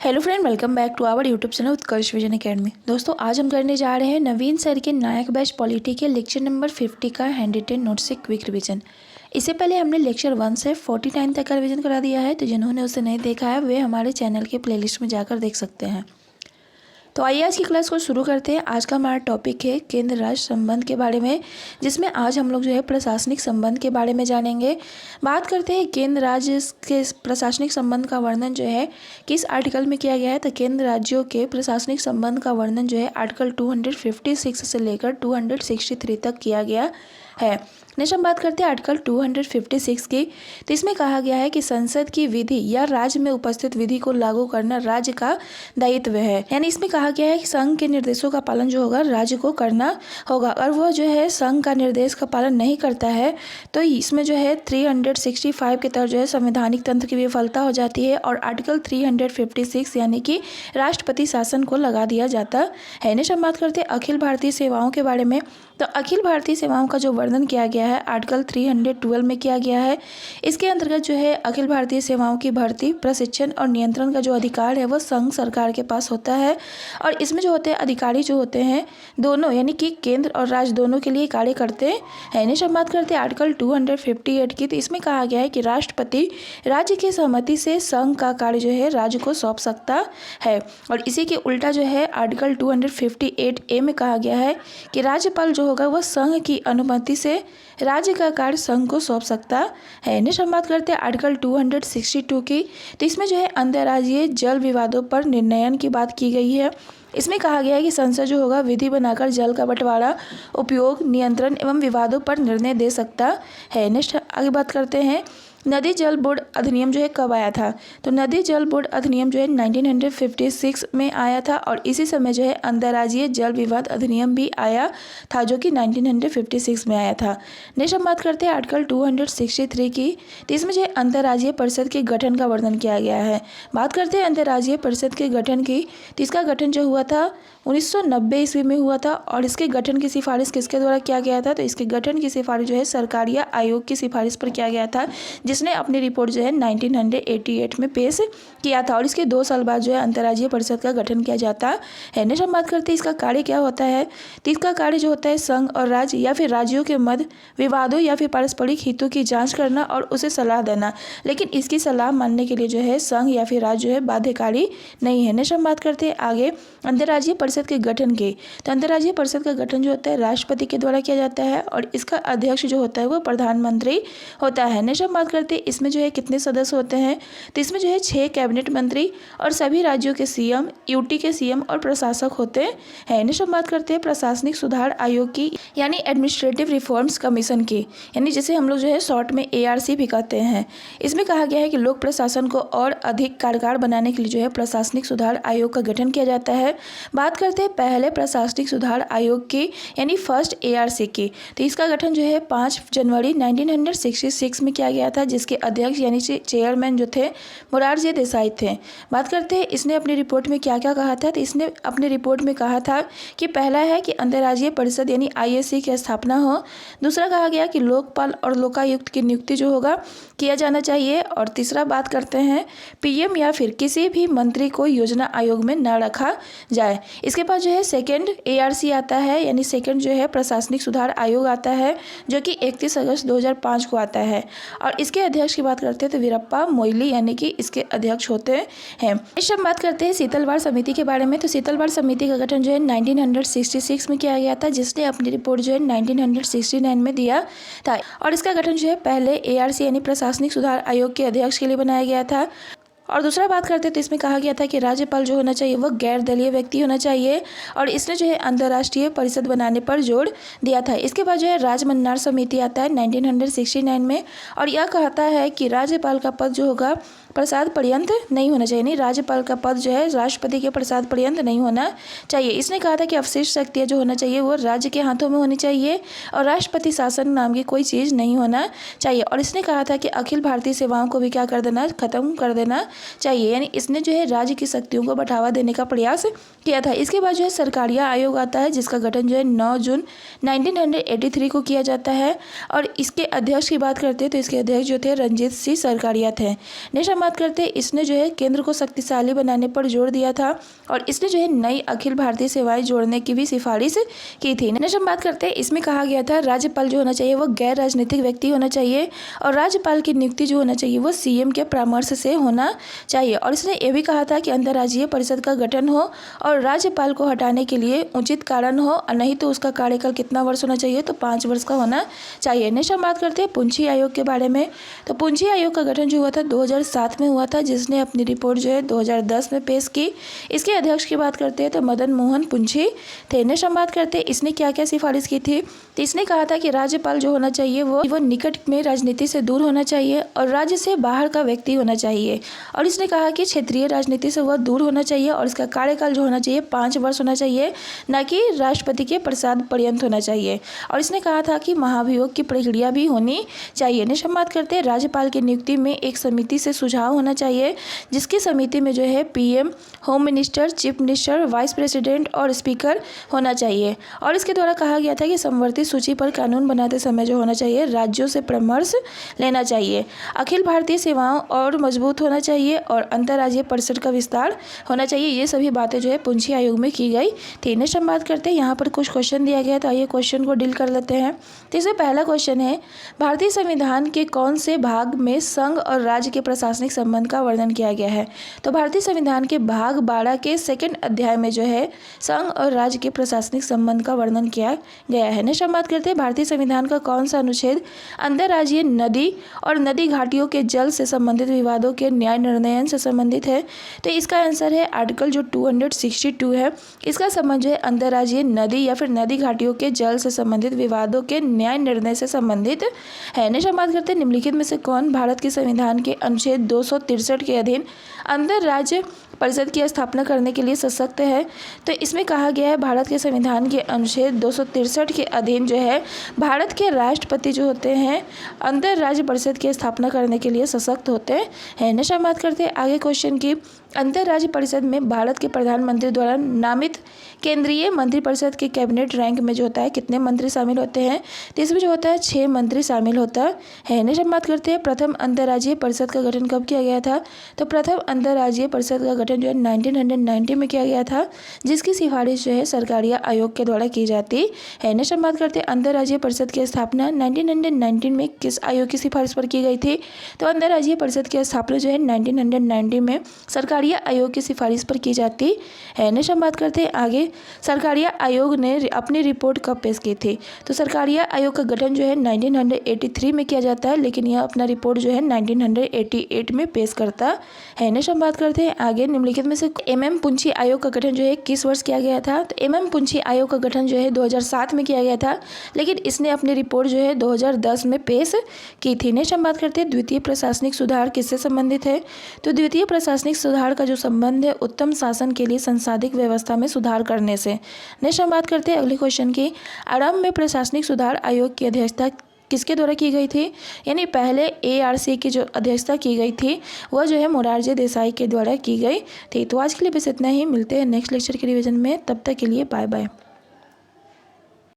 Hello friend, welcome back to our YouTube channel Utkarsh vision academy. दोस्तों, आज हम करने जा रहे हैं नवीन सर के नायक बैच पॉलिटी के लेक्चर नंबर 50 का हैंड रिटेन नोट से क्विक रिवीजन। इससे पहले हमने लेक्चर 1 से 49 तक का रिवीजन करा दिया है, तो जिन्होंने उसे नहीं देखा है वे हमारे चैनल के प्लेलिस्ट में जाकर देख सकते हैं। तो आइए आज की क्लास को शुरू करते हैं। आज का हमारा टॉपिक है केंद्र राज्य संबंध के बारे में, जिसमें आज हम लोग जो है प्रशासनिक संबंध के बारे में जानेंगे। बात करते हैं केंद्र राज्य के प्रशासनिक संबंध का वर्णन जो है किस आर्टिकल में किया गया है। तो केंद्र राज्यों के प्रशासनिक संबंध का वर्णन जो है आर्टिकल 256 से लेकर 263 तक किया गया है। नेक्स्ट हम बात करते हैं आर्टिकल 256 की। तो इसमें कहा गया है कि संसद की विधि या राज्य में उपस्थित विधि को लागू करना राज्य का दायित्व है। यानी इसमें कहा गया है कि संघ के निर्देशों का पालन जो होगा राज्य को करना होगा, और वह जो है संघ का निर्देश का पालन नहीं करता है तो इसमें जो है 365 के तहत जो है संवैधानिक तंत्र की विफलता हो जाती है और आर्टिकल 356 यानी कि राष्ट्रपति शासन को लगा दिया जाता है। नेक्स्ट हम बात करते हैं अखिल भारतीय सेवाओं के बारे में। तो अखिल भारतीय सेवाओं का जो वर्णन किया गया है आर्टिकल 312 में किया गया है। इसके अंतर्गत जो है अखिल भारतीय सेवाओं की भर्ती, प्रशिक्षण और नियंत्रण का जो अधिकार है वह संघ सरकार के पास होता है, और इसमें जो होते हैं अधिकारी जो होते हैं दोनों यानी कि केंद्र और राज्य दोनों के लिए कार्य करते हैं। नेक्स्ट हम बात करते हैं आर्टिकल 258 की। तो इसमें कहा गया है कि राष्ट्रपति राज्य की सहमति से संघ का कार्य जो है राज्य को सौंप सकता है, और इसी के उल्टा जो है आर्टिकल 258A में कहा गया है कि राज्यपाल जो होगा वह संघ की अनुमति से राज्य का कार्य संघ को सौंप सकता है। नेक्स्ट हम बात करते हैं आर्टिकल 262 की। तो इसमें जो है अंतर्राज्यीय जल विवादों पर निर्णयन की बात की गई है। इसमें कहा गया है कि संसद जो होगा विधि बनाकर जल का बंटवारा, उपयोग, नियंत्रण एवं विवादों पर निर्णय दे सकता है। नेक्स्ट आगे बात करते हैं नदी जल बोर्ड अधिनियम जो है कब आया था। तो नदी जल बोर्ड अधिनियम जो है 1956 में आया था, और इसी समय जो है अंतर्राज्यीय जल विवाद अधिनियम भी आया था जो कि 1956 में आया था। नेक्स्ट हम बात करते हैं आर्टिकल 263 की। तो इसमें जो है अंतर्राज्यीय परिषद के गठन का वर्णन किया गया है। बात करते हैं अंतर्राज्यीय परिषद के गठन की। तो इसका गठन जो हुआ था 1990 ईस्वी में हुआ था, और इसके गठन की सिफारिश किसके द्वारा किया गया था। तो इसके गठन की सिफारिश जो है सरकारिया आयोग की सिफारिश पर किया गया था, जिसने अपनी रिपोर्ट जो है 1988 में पेश किया था, और इसके 2 साल बाद जो है अंतर्राज्यीय परिषद का गठन किया जाता है। नेक्स्ट हम बात करते हैं इसका कार्य क्या होता है। तो इसका कार्य जो होता है संघ और राज्य या फिर राज्यों के मध्य विवादों या फिर पारस्परिक हितों की जांच करना और उसे सलाह देना, लेकिन इसकी सलाह मानने के लिए जो है संघ या फिर राज्य जो है बाध्यकारी नहीं है। नेक्स्ट हम बात करते हैं आगे अंतर्राज्यीय परिषद के गठन की। तो अंतर्राज्यीय परिषद का गठन जो होता है राष्ट्रपति के द्वारा किया जाता है, और इसका अध्यक्ष जो होता है वो प्रधानमंत्री होता है। नेक्स्ट हम बात करते हैं इसमें जो है कितने सदस्य होते हैं। तो इसमें जो है 6 कैबिनेट मंत्री और सभी राज्यों के सीएम, यूटी के सीएम और प्रशासक होते हैं। नेक्स्ट हम बात करते हैं प्रशासनिक सुधार आयोग की, यानी एडमिनिस्ट्रेटिव रिफॉर्म्स कमीशन की, यानी जिसे हम लोग जो है शॉर्ट में ARC भी कहते हैं। इसमें कहा गया है कि लोक प्रशासन को और अधिक कारगर बनाने के लिए जो है प्रशासनिक सुधार आयोग का गठन किया जाता है। बात करते हैं पहले प्रशासनिक सुधार आयोग की, यानी फर्स्ट ARC की। तो इसका गठन जो है 5 जनवरी 1966 में किया गया था, जिसके अध्यक्ष यानी चेयरमैन जो थे मोरारजी देसाई थे। बात करते हैं इसने अपनी रिपोर्ट में क्या क्या कहा था। तो इसने अपनी रिपोर्ट में कहा था कि पहला है कि अंतर्राज्यीय परिषद यानी IAC की स्थापना हो। दूसरा कहा गया कि लोकपाल और लोकायुक्त की नियुक्ति जो होगा किया जाना चाहिए, और तीसरा बात करते हैं PM या फिर किसी भी मंत्री को योजना आयोग में न रखा जाए। इसके बाद जो है सेकेंड ARC आता है, यानी सेकेंड जो है प्रशासनिक सुधार आयोग आता है, जो कि 31 अगस्त 2005 को आता है, और इसके अध्यक्ष की बात करते हैं तो वीरप्पा मोइली यानी कि इसके अध्यक्ष होते हैं। इस हम बात करते हैं शीतलवाड़ समिति के बारे में। तो शीतलवाड़ समिति का गठन जो है 1966 में किया गया था, जिसने अपनी रिपोर्ट जो है 1969 में दिया था, और इसका गठन जो है पहले ARC यानी प्रशासनिक सुधार आयोग के अध्यक्ष के लिए बनाया गया था। और दूसरा बात करते तो इसमें कहा गया था कि राज्यपाल जो होना चाहिए वह गैर दलीय व्यक्ति होना चाहिए, और इसने जो है अंतर्राष्ट्रीय परिषद बनाने पर जोर दिया था। इसके बाद जो है राजमन्नार समिति आता है 1969 में, और यह कहता है कि राज्यपाल का पद जो होगा प्रसाद पर्यंत नहीं होना चाहिए, नहीं राज्यपाल का पद जो है राष्ट्रपति के प्रसाद पर्यंत नहीं होना चाहिए। इसने कहा था कि अवशिष्ट शक्तियाँ जो होना चाहिए वो राज्य के हाथों में होनी चाहिए, और राष्ट्रपति शासन नाम की कोई चीज़ नहीं होना चाहिए। और इसने कहा था कि अखिल भारतीय सेवाओं को भी क्या कर देना, खत्म कर देना चाहिए, यानी इसने जो है राज्य की शक्तियों को बढ़ावा देने का प्रयास किया था। इसके बाद जो है सरकारिया आयोग आता है, जिसका गठन जो है 9 जून 1983 को किया जाता है, और इसके अध्यक्ष की बात करते हैं तो इसके अध्यक्ष जो थे रंजीत सिंह सरकारिया थे। नेक्स्ट बात करते हैं इसने जो है केंद्र को शक्तिशाली बनाने पर जोर दिया था और इसने जो है नई अखिल भारतीय सेवाएं जोड़ने की भी सिफारिश की थी। नेक्स्ट हम बात करते हैं इसमें कहा गया था राज्यपाल जो होना चाहिए वो गैर राजनीतिक व्यक्ति होना चाहिए और राज्यपाल की नियुक्ति जो होना चाहिए वो सीएम के परामर्श से होना चाहिए। और इसने ये भी कहा था कि अंतर्राज्यीय परिषद का गठन हो और राज्यपाल को हटाने के लिए उचित कारण हो और नहीं तो उसका कार्यकाल कितना वर्ष होना चाहिए, तो 5 वर्ष का होना चाहिए। नेक्स्ट हम बात करते हैं पुंछी आयोग के बारे में। तो पुंछी आयोग का गठन जो हुआ था 2007 में हुआ था, जिसने अपनी रिपोर्ट जो है 2010 में पेश की। इसके अध्यक्ष की बात करते हैं तो मदन मोहन पुंछी थे। नेक्स्ट हम बात करते हैं इसने क्या क्या सिफारिश की थी। तो इसने कहा था कि राज्यपाल जो होना चाहिए वो निकट में राजनीति से दूर होना चाहिए और राज्य से बाहर का व्यक्ति होना चाहिए। और इसने कहा कि क्षेत्रीय राजनीति से वह दूर होना चाहिए और इसका कार्यकाल जो होना चाहिए 5 वर्ष होना चाहिए, न कि राष्ट्रपति के प्रसाद पर्यंत होना चाहिए। और इसने कहा था कि महाभियोग की प्रक्रिया भी होनी चाहिए। नेक्स्ट हम बात करते हैं राज्यपाल की नियुक्ति में एक समिति से सुझाव होना चाहिए, जिसकी समिति में जो है PM, home minister, chief minister, vice president और स्पीकर होना चाहिए। और इसके द्वारा कहा गया था कि संवर्धित सूची पर कानून बनाते समय जो होना चाहिए राज्यों से परामर्श लेना चाहिए। अखिल भारतीय सेवाओं और मजबूत होना चाहिए और अंतर्राज्यीय परिषद का विस्तार होना चाहिए। ये सभी बातें जो है पुंछी आयोग में की गई थी। नेक्स्ट हम बात करते हैं यहाँ पर कुछ क्वेश्चन दिया गया है, तो आइए क्वेश्चन को डील कर लेते हैं। तो इसमें पहला क्वेश्चन है भारतीय संविधान के कौन से भाग में संघ और राज्य के प्रशासनिक संबंध का वर्णन किया गया है। तो भारतीय संविधान के भाग 12 के 2nd अध्याय में जो है संघ और राज्य के प्रशासनिक संबंध का वर्णन किया गया है। नेक्स्ट हम बात करते हैं भारतीय संविधान का कौन सा अनुच्छेद अंतर्राज्यीय नदी और नदी घाटियों के जल से संबंधित विवादों के न्याय निर्णयन से संबंधित है। तो इसका आंसर है आर्टिकल जो 262 है। इसका संबंध जो है अंतर्राज्यीय नदी या फिर नदी घाटियों के जल से संबंधित विवादों के न्याय निर्णय से संबंधित है। नेक्स्ट हम बात करते हैं निम्नलिखित में से कौन भारत के संविधान के अनुच्छेद 263 के अधीन अंतर्राज्य परिषद की स्थापना करने के लिए सशक्त है। तो इसमें कहा गया है भारत के संविधान के अनुच्छेद 263 के अधीन जो है भारत के राष्ट्रपति जो होते हैं अंतर्राज्य परिषद की स्थापना करने के लिए सशक्त होते हैं। नेक्स्ट हम बात करते हैं आगे क्वेश्चन की अंतर्राज्य परिषद में भारत के प्रधानमंत्री द्वारा नामित केंद्रीय मंत्रिपरिषद के कैबिनेट रैंक में जो होता है कितने मंत्री शामिल होते हैं। तो इसमें जो होता है 6 मंत्री शामिल होता है। नेक्स्ट हम बात करते हैं प्रथम अंतर्राज्यीय परिषद का गठन कब किया गया था। तो प्रथम अंतर्राज्यीय परिषद का गठन जो है 1990 में किया गया था, जिसकी सिफारिश जो है सरकारिया आयोग के द्वारा की जाती है। नेक्स्ट हम बात करते हैं अंतर्राज्यीय परिषद की स्थापना 1919 में किस आयोग की सिफारिश पर की गई थी। तो अंतर्राज्यीय परिषद की स्थापना जो है 1990 में सरकारिया आयोग की सिफारिश पर की जाती है। नेक्स्ट हम बात करते हैं आगे सरकारिया आयोग ने अपनी रिपोर्ट कब पेश की थी। तो सरकारिया आयोग का गठन जो है 1983 में किया जाता है, लेकिन यह अपना रिपोर्ट जो है 1988 में पेश करता है। नेक्स्ट हम बात करते हैं आगे निम्नलिखित में से एमएम पुंछी आयोग का गठन जो है किस वर्ष किया गया था। तो एमएम पुंछी आयोग का गठन जो है 2007 में किया गया था, लेकिन इसने अपनी रिपोर्ट जो है 2010 में पेश की थी। नेक्स्ट हम बात करते हैं द्वितीय प्रशासनिक सुधार किससे संबंधित है। तो द्वितीय प्रशासनिक सुधार का जो संबंध है उत्तम शासन के लिए संसाधिक व्यवस्था में सुधार करने से। नेक्स्ट हम बात करते हैं अगले क्वेश्चन की आरंभ में प्रशासनिक सुधार आयोग की अध्यक्षता किसके द्वारा की गई थी। यानी पहले एआरसी की जो अध्यक्षता की गई थी वह जो है मोरारजी देसाई के द्वारा की गई थी। तो आज के लिए बस इतना ही, मिलते हैं नेक्स्ट लेक्चर के रिवीजन में, तब तक के लिए बाय बाय।